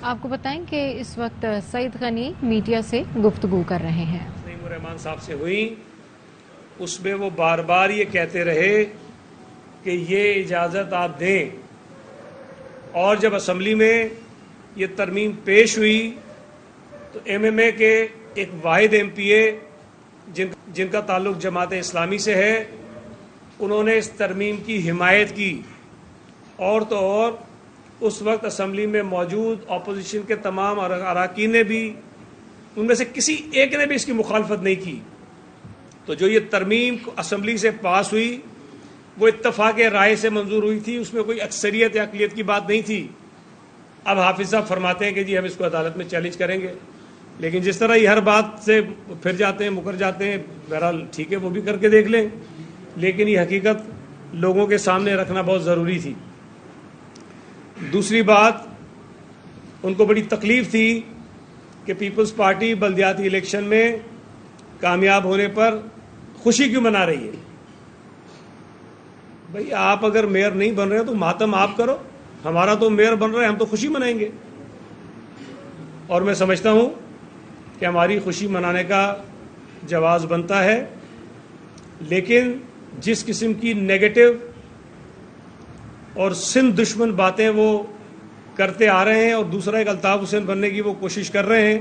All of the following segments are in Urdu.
آپ کو بتائیں کہ اس وقت سعید غنی میڈیا سے گفتگو کر رہے ہیں. نعیم الرحمان صاحب سے ہوئی، اس میں وہ بار بار یہ کہتے رہے کہ یہ اجازت آپ دیں، اور جب اسمبلی میں یہ ترمیم پیش ہوئی تو ایم ایم اے کے ایک واحد ایم پی اے جن کا تعلق جماعت اسلامی سے ہے، انہوں نے اس ترمیم کی حمایت کی، اور تو اور اس وقت اسمبلی میں موجود اپوزیشن کے تمام اراکین نے بھی، ان میں سے کسی ایک نے بھی اس کی مخالفت نہیں کی. تو جو یہ ترمیم اسمبلی سے پاس ہوئی وہ اتفاق رائے سے منظور ہوئی تھی، اس میں کوئی اکثریت یا اقلیت کی بات نہیں تھی. اب حافظ صاحب فرماتے ہیں کہ جی ہم اس کو عدالت میں چیلنج کریں گے، لیکن جس طرح یہ ہر بات سے پھر جاتے ہیں، مکر جاتے ہیں، بہرحال ٹھیک ہے، وہ بھی کر کے دیکھ لیں، لیکن یہ حقیقت لوگوں کے سامنے رکھنا بہت ضروری تھی. دوسری بات، ان کو بڑی تکلیف تھی کہ پیپلز پارٹی بلدیاتی الیکشن میں کامیاب ہونے پر خوشی کیوں منا رہی ہے. بھئی آپ اگر میئر نہیں بن رہے تو ماتم آپ کرو، ہمارا تو میئر بن رہا ہے، ہم تو خوشی منائیں گے. اور میں سمجھتا ہوں کہ ہماری خوشی منانے کا جواز بنتا ہے، لیکن جس قسم کی نیگیٹو اور سندھ دشمن باتیں وہ کرتے آ رہے ہیں اور دوسرا ایک الطاف حسین بننے کی وہ کوشش کر رہے ہیں،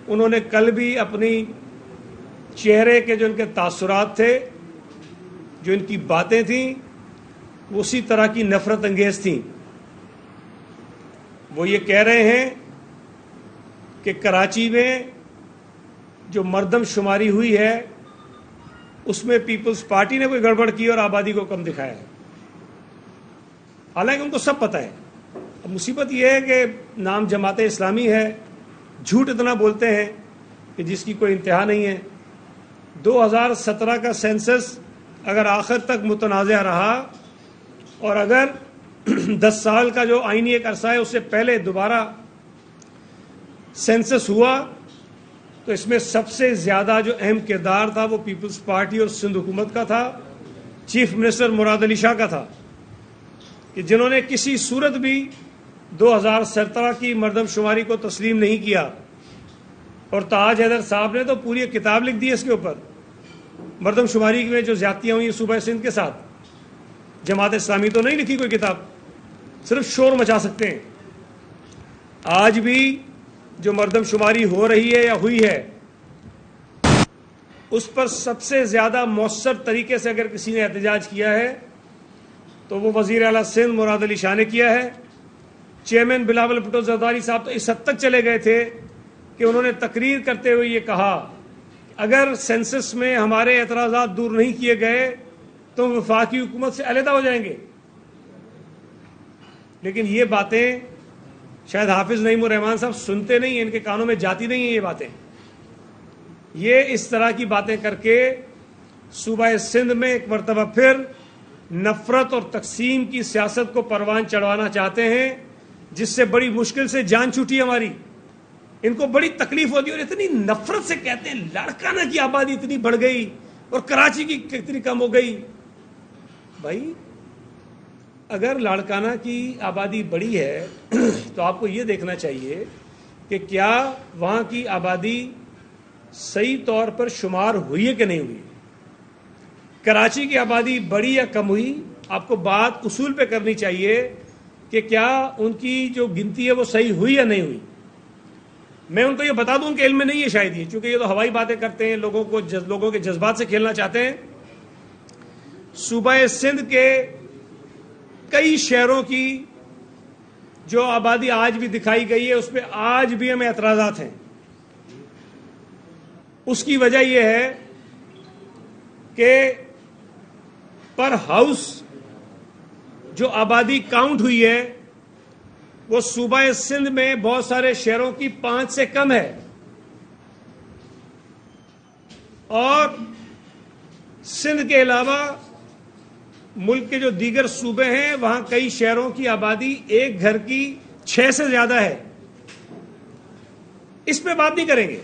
انہوں نے کل بھی اپنی چہرے کے جو ان کے تاثرات تھے، جو ان کی باتیں تھیں، وہ اسی طرح کی نفرت انگیز تھیں. وہ یہ کہہ رہے ہیں کہ کراچی میں جو مردم شماری ہوئی ہے اس میں پیپلز پارٹی نے کوئی گڑبڑ کی اور آبادی کو کم دکھایا ہے. حالانکہ ان کو سب پتہ ہے. اب مصیبت یہ ہے کہ نام جماعت اسلامی ہے، جھوٹ اتنا بولتے ہیں کہ جس کی کوئی انتہا نہیں ہے. 2017 کا سینسس اگر آخر تک متنازع رہا اور اگر 10 سال کا جو آئینی ایک عرصہ ہے اس سے پہلے دوبارہ سینسس ہوا تو اس میں سب سے زیادہ جو اہم کردار تھا وہ پیپلز پارٹی اور سندھ حکومت کا تھا، چیف منسٹر مراد علی شاہ کا تھا، کہ جنہوں نے کسی صورت بھی 2017 کی مردم شماری کو تسلیم نہیں کیا. اور تاج حیدر صاحب نے تو پوری کتاب لکھ دی اس کے اوپر، مردم شماری میں جو زیادتیاں ہوئی صوبہ سندھ کے ساتھ. جماعت اسلامی تو نہیں لکھی کوئی کتاب، صرف شور مچا سکتے ہیں. آج بھی جو مردم شماری ہو رہی ہے یا ہوئی ہے اس پر سب سے زیادہ مؤثر طریقے سے اگر کسی نے احتجاج کیا ہے تو وہ وزیر اعلیٰ سندھ مراد علی شاہ نے کیا ہے. چیئرمین بلاول بھٹو زرداری صاحب تو اس حد تک چلے گئے تھے کہ انہوں نے تقریر کرتے ہوئے یہ کہا اگر سینسس میں ہمارے اعتراضات دور نہیں کیے گئے تو وفاقی حکومت سے علیحدہ ہو جائیں گے. لیکن یہ باتیں شاید حافظ نعیم الرحمان صاحب سنتے نہیں ہیں، ان کے کانوں میں جاتی نہیں ہیں یہ باتیں. یہ اس طرح کی باتیں کر کے صوبہ سندھ میں ایک مرتبہ پھر نفرت اور تقسیم کی سیاست کو پروان چڑھوانا چاہتے ہیں، جس سے بڑی مشکل سے جان چھوٹی ہماری. ان کو بڑی تکلیف ہوتی ہے اور اتنی نفرت سے کہتے ہیں لاڑکانہ کی آبادی اتنی بڑھ گئی اور کراچی کی کتنی کم ہو گئی. بھائی اگر لاڑکانہ کی آبادی بڑی ہے تو آپ کو یہ دیکھنا چاہیے کہ کیا وہاں کی آبادی صحیح طور پر شمار ہوئی ہے کہ نہیں ہوئی. کراچی کی آبادی بڑی یا کم ہوئی، آپ کو بات اصول پہ کرنی چاہیے کہ کیا ان کی جو گنتی ہے وہ صحیح ہوئی یا نہیں ہوئی. میں ان کو یہ بتا دوں کہ علم میں نہیں ہے شاید یہ، چونکہ یہ تو ہوائی باتیں کرتے ہیں، لوگوں کے جذبات سے کھیلنا چاہتے ہیں. صوبہ سندھ کے کئی شہروں کی جو آبادی آج بھی دکھائی گئی ہے اس پہ آج بھی ہمیں اعتراضات ہیں. اس کی وجہ یہ ہے کہ پر ہاؤس جو آبادی کاؤنٹ ہوئی ہے وہ صوبہ سندھ میں بہت سارے شہروں کی 5 سے کم ہے، اور سندھ کے علاوہ ملک کے جو دیگر صوبے ہیں وہاں کئی شہروں کی آبادی ایک گھر کی 6 سے زیادہ ہے. اس پہ بات نہیں کریں گے.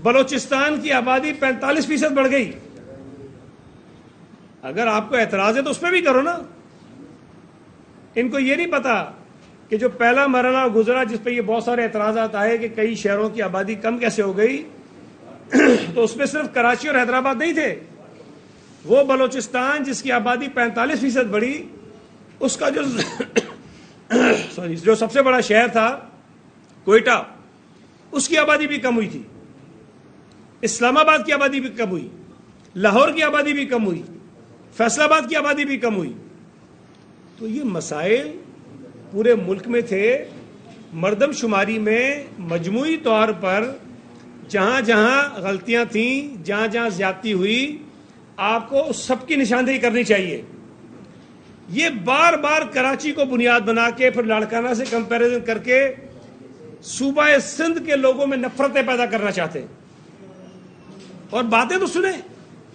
بلوچستان کی آبادی 45% بڑھ گئی. اگر آپ کو اعتراض ہے تو اس پہ بھی کرو نا. ان کو یہ نہیں پتا کہ جو پہلا مرحلہ گزرا جس پہ یہ بہت سارے اعتراضات آئے کہ کئی شہروں کی آبادی کم کیسے ہو گئی، تو اس میں صرف کراچی اور حیدرآباد نہیں تھے، وہ بلوچستان جس کی آبادی 45% بڑھی، اس کا جو سب سے بڑا شہر تھا کوئٹہ، اس کی آبادی بھی کم ہوئی تھی، اسلام آباد کی آبادی بھی کم ہوئی، لاہور کی آبادی بھی کم ہوئی، فیصل آباد کی آبادی بھی کم ہوئی۔ تو یہ مسائل پورے ملک میں تھے۔ مردم شماری میں مجموعی طور پر جہاں جہاں غلطیاں تھیں، جہاں جہاں زیادتی ہوئی، آپ کو سب کی نشاندہی کرنی چاہیے۔ یہ بار بار کراچی کو بنیاد بنا کے پھر لاڑکانہ سے کمپیریزن کر کے صوبہ سندھ کے لوگوں میں نفرتیں پیدا کرنا چاہتے ہیں۔ اور باتیں تو سنیں،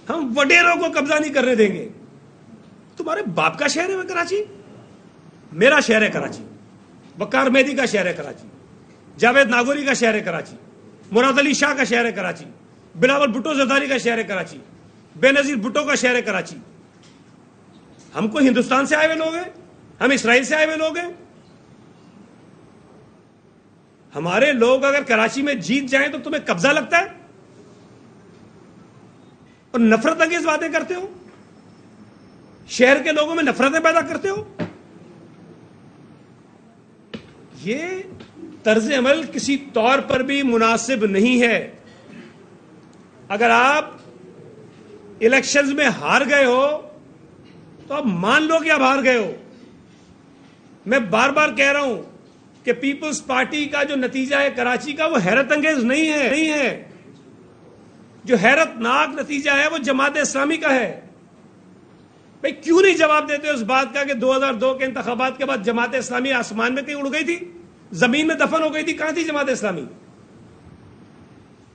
ہم وڈیروں کو قبضہ نہیں کرنے دیں گے۔ تمہارے باپ کا شہر ہے وہ کراچی، میرا شہر ہے کراچی، وقار مہدی کا شہر ہے کراچی، جاوید ناگوری کا شہر ہے کراچی، مراد علی شاہ کا شہر ہے کراچی، بلاول بھٹو زرداری کا شہر ہے کراچی، بے نظیر بھٹو کا شہر ہے کراچی۔ ہم کو ہندوستان سے آئے ہوئے لوگ ہیں، ہم اسرائیل سے آئے ہوئے لوگ ہیں۔ ہمارے لوگ اگر کراچی میں جیت جائیں تو تمہیں قبضہ لگتا ہے اور نفرت انگیز باتیں کرتے ہو، شہر کے لوگوں میں نفرتیں پیدا کرتے ہو۔ یہ طرز عمل کسی طور پر بھی مناسب نہیں ہے۔ اگر آپ الیکشنز میں ہار گئے ہو تو آپ مان لو کہ آپ ہار گئے ہو۔ میں بار بار کہہ رہا ہوں کہ پیپلز پارٹی کا جو نتیجہ ہے کراچی کا وہ حیرت انگیز نہیں ہے۔ جو حیرت ناک نتیجہ ہے وہ جماعت اسلامی کا ہے۔ بھئی کیوں نہیں جواب دیتے اس بات کا کہ 2002 کے انتخابات کے بعد جماعت اسلامی آسمان میں کہیں اڑ گئی تھی، زمین میں دفن ہو گئی تھی؟ کہاں تھی جماعت اسلامی؟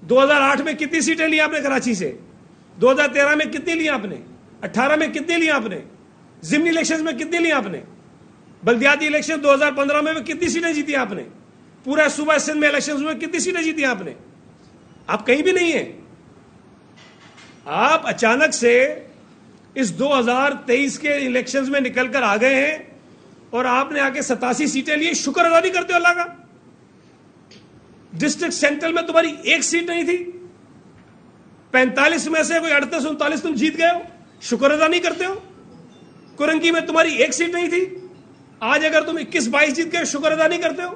2008 میں کتنی سیٹیں لی آپ نے کراچی سے؟ 2013 میں کتنی لی آپ نے؟ 18 میں کتنی لی آپ نے؟ ضمنی الیکشنز میں کتنی لی آپ نے؟ بلدیاتی الیکشن 2015 میں کتنی سیٹیں جیتی آپ نے؟ پورا صوبہ سندھ میں الیکشنز میں کتنی سیٹیں جیتی آپ نے؟ آپ کہیں بھی نہیں ہیں۔ آپ اچانک سے اس 2023 کے الیکشنز میں نکل کر آ گئے ہیں اور آپ نے آ کے 87 سیٹیں لی۔ شکر ادا نہیں کرتے اللہ کا؟ ڈسٹرکٹ سینٹرل میں تمہاری ایک سیٹ نہیں تھی، 45 میں سے کوئی 38 39 تم جیت گئے ہو، شکر ادا نہیں کرتے ہو؟ کرنگی میں تمہاری ایک سیٹ نہیں تھی، آج اگر تم 21 22 جیت گئے شکر ادا نہیں کرتے ہو؟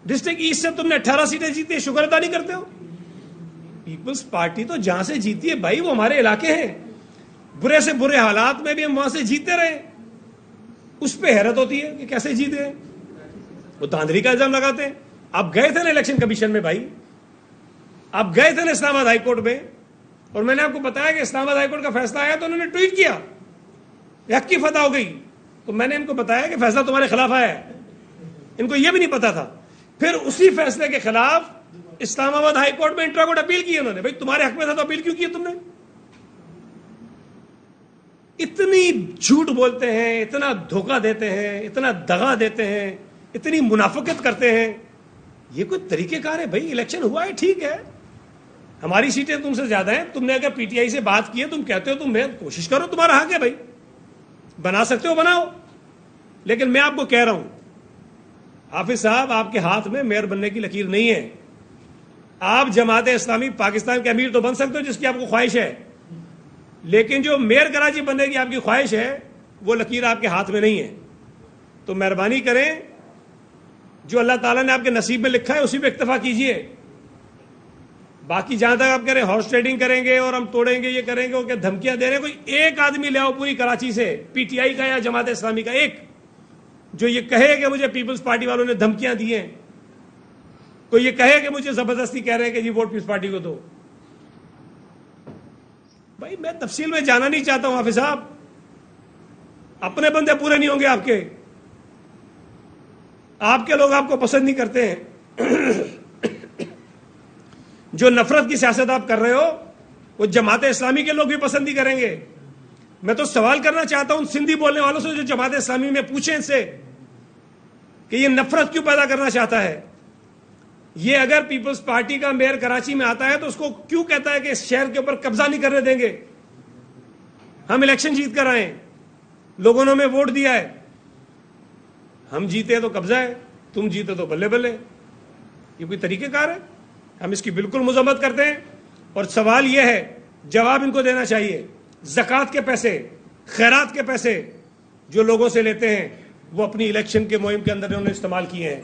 ڈسٹرکٹ ایسٹ سے تم نے 18 سیٹیں جیتی ہیں، شکر ادا نہیں کرتے ہو؟ پیپلز پارٹی تو جہاں سے جیتی ہے بھائی وہ ہمارے علاقے ہیں، برے سے برے حالات میں بھی ہم وہاں سے جیتے رہے، اس پہ حیرت ہوتی ہے کہ کیسے جیت گئے۔ وہ دھاندلی کا الزام لگاتے ہیں۔ آپ گئے تھے نا الیکشن کمیشن میں بھائی، آپ گئے تھے نا اسلام آباد ہائی کورٹ میں، اور میں نے آپ کو بتایا کہ اسلام آباد ہائی کورٹ کا فیصلہ آیا تو انہوں نے ٹویٹ کیا حق کی فتح ہو گئی، تو میں نے ان کو بتایا کہ فیصلہ تمہارے خلاف آیا ہے، ان کو یہ بھی نہیں پتا تھا۔ پھر اسی فیصلے کے خلاف اسلام آباد ہائی کورٹ میں انٹرا کورٹ اپیل کی انہوں نے۔ بھائی تمہارے حق میں تھا تو اپیل کیوں کی تم نے؟ اتنی جھوٹ بولتے ہیں، اتنا دھوکہ دیتے ہیں، اتنا دغا دیتے ہیں، اتنی منافقت کرتے ہیں، یہ کوئی طریقہ کار ہے؟ بھائی الیکشن ہوا ہے ٹھیک ہے، ہماری سیٹیں تم سے زیادہ ہیں، تم نے اگر پی ٹی آئی سے بات کی ہے، تم کہتے ہو تم کوشش کرو، تمہارا حق ہے بھائی، بنا سکتے ہو بناؤ۔ لیکن میں آپ کو کہہ رہا ہوں حافظ صاحب، آپ کے ہاتھ میں میئر بننے کی لکیر نہیں ہے۔ آپ جماعت اسلامی پاکستان کے امیر تو بن سکتے ہو جس کی آپ کو خواہش ہے، لیکن جو میئر کراچی بننے کی آپ کی خواہش ہے وہ لکیر آپ کے ہاتھ میں نہیں ہے۔ تو مہربانی کریں، جو اللہ تعالیٰ نے آپ کے نصیب میں لکھا ہے اسی پہ اکتفا کیجئے۔ باقی جہاں تک آپ کہہ رہے ہیں ہارس ٹریڈنگ کریں گے اور ہم توڑیں گے، یہ کریں گے، وہ کہ دھمکیاں دے رہے ہیں، کوئی ایک آدمی لے آؤ پوری کراچی سے، پی ٹی آئی کا یا جماعت اسلامی کا، ایک جو یہ کہے کہ مجھے پیپلز پارٹی والوں نے دھمکیاں دی ہیں، کوئی یہ کہے کہ مجھے زبردستی کہہ رہے ہیں کہ جی ووٹ پیپلز پارٹی کو دو۔ بھائی میں تفصیل میں جانا نہیں چاہتا ہوں حافظ صاحب، اپنے بندے پورے نہیں ہوں گے آپ کے لوگ آپ کو پسند نہیں کرتے ہیں۔ جو نفرت کی سیاست آپ کر رہے ہو وہ جماعت اسلامی کے لوگ بھی پسند نہیں کریں گے۔ میں تو سوال کرنا چاہتا ہوں سندھی بولنے والوں سے جو جماعت اسلامی میں پوچھیں ان سے کہ یہ نفرت کیوں پیدا کرنا چاہتا ہے؟ یہ اگر پیپلز پارٹی کا میئر کراچی میں آتا ہے تو اس کو کیوں کہتا ہے کہ اس شہر کے اوپر قبضہ نہیں کرنے دیں گے؟ ہم الیکشن جیت کر آئے، لوگوں نے ہمیں ووٹ دیا ہے، ہم جیتے تو قبضہ ہے۔ تم جیتے تو بلے بلے. یہ کوئی طریقہ کار ہے؟ ہم اس کی بالکل مذمت کرتے ہیں. اور سوال یہ ہے، جواب ان کو دینا چاہیے. زکوٰۃ کے پیسے، خیرات کے پیسے جو لوگوں سے لیتے ہیں وہ اپنی الیکشن کے مہم کے اندر انہوں نے استعمال کیے ہیں.